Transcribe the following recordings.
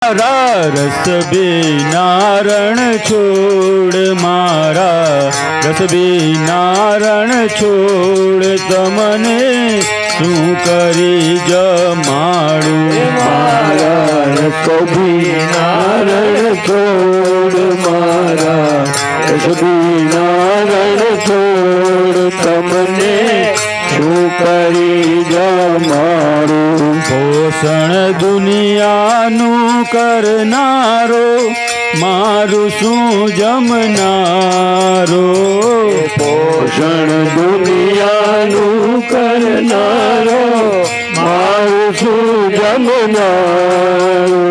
રસ નારણ છોડ મારા રસ નારણ છોડ તમને શું કરી જમાડું મારા રસ નારણ છોડ મારા રસ નારણ છોડ તમને શું કરી જમાડું પોષણ દુનિયાનું કરનારો મારું શું જમનારો પોષણ દુનિયાનું કરનારો મારું શું જમનારો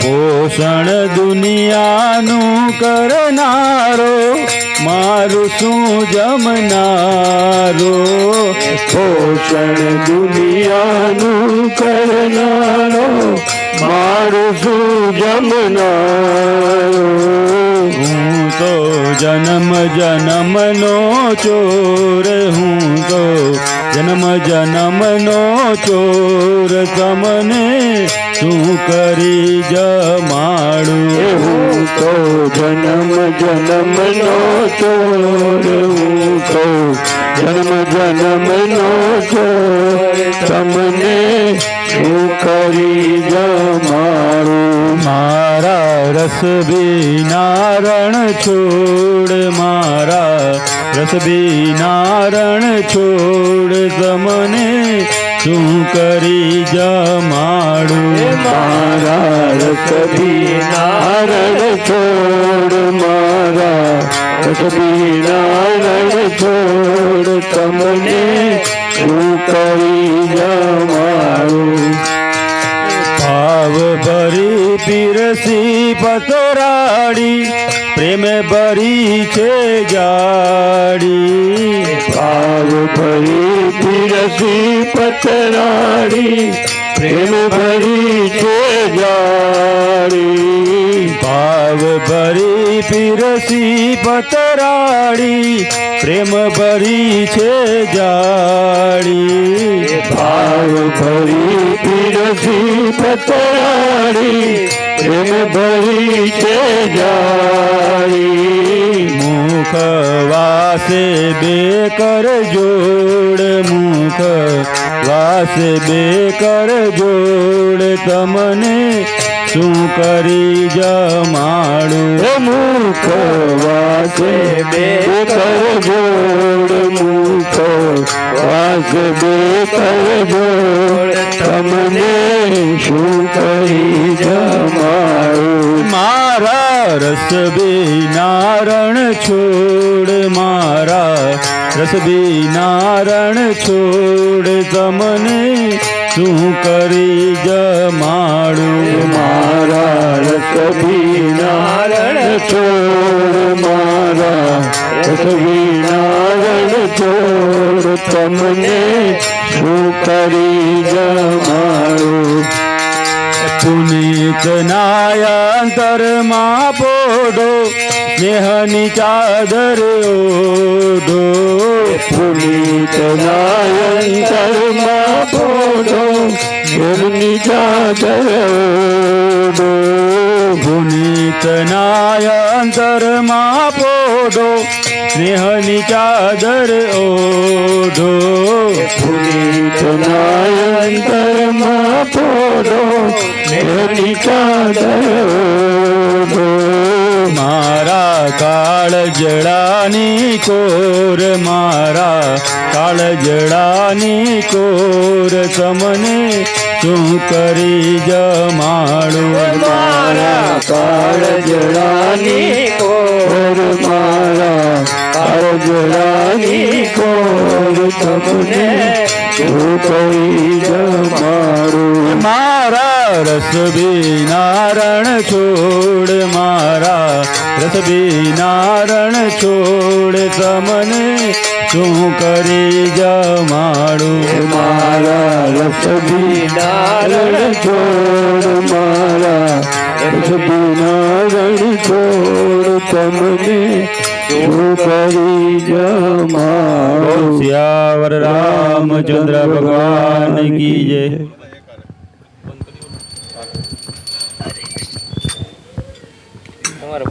પોષણ દુનિયાનું કરનારો મારું શું જમનારો પોષણ દુનિયાનું કરનારો મારું શું જમનારો હું તો જન્મ જન્મનો ચોર હું તો જન્મ જન્મનો ચોર તમને શું કરી જમાડું હું તો જન્મ જન્મનો ચોર હું તો જન્મ જન્મનો ચોર તમને શું કરી જમાડું મારા રસ નારણ છોડ મારા રસ નારણ છોડ તમને શું કરી જમાડું મારા રસ નારણ છોડ મારા રસ નારણ છોડ તમને શું કરી જમાડું ભાવ ભરી પીરસી પતરાડી પ્રેમ ભરી છે જાડી ભાવ ભરી પીરસી પતરાડી પ્રેમ ભરી છે જાડી ભાવ ભરી પીરસી પતરાડી પ્રેમ ભરી છે જાડી ભાવ ભરી પીરસી પતરાડી પ્રેમ ભરી છે જાડી મુખ વાસે બે કર જોડ મુખ વાસે બે કર જોડ તમને શું કરી જમાડું મુખ વાસે બે કર જોડ મુખ વાસે બે કર જોડ તમને શું કરી જમાડું મારા રસ નારણ છોડ મારા રસ નારણ છોડ તમને શું કરી જમાડું મારા રસ નારણ છોડ મારા રસ નારણ છોડ તમને શું કરી જમાડું પુનિત નાયાંતરમાં પોઢો સ્નેહની ચાદર ઓઢો પુનિત નાયંતરમાં પોઢો ઘરની ચાદર ઓઢો પુનિત નાયાંતરમાં પોઢો સ્નેહની ચાદર ઓઢો પુનિત નાયંતરમાં પોઢો ઘરની ચાદર ઓઢો મારા કાળ જડાની કોર મારા કાળ જડાની કોર તમને શું કરી જમાડું મારા કાળ જડાની કોર મારા કાળ જડાની કોર તમને શું કરી જમાડું મારા રસ નારણ છોડ મારા રસ નારણ છોડ તમને શું કરી જમાડું મારા રસ નારણ છોડ મારા રસ નારણ છોડ તમને શું કરી જમાડું શ્યાવર રામચંદ્ર ભગવાન કી જય. તમારે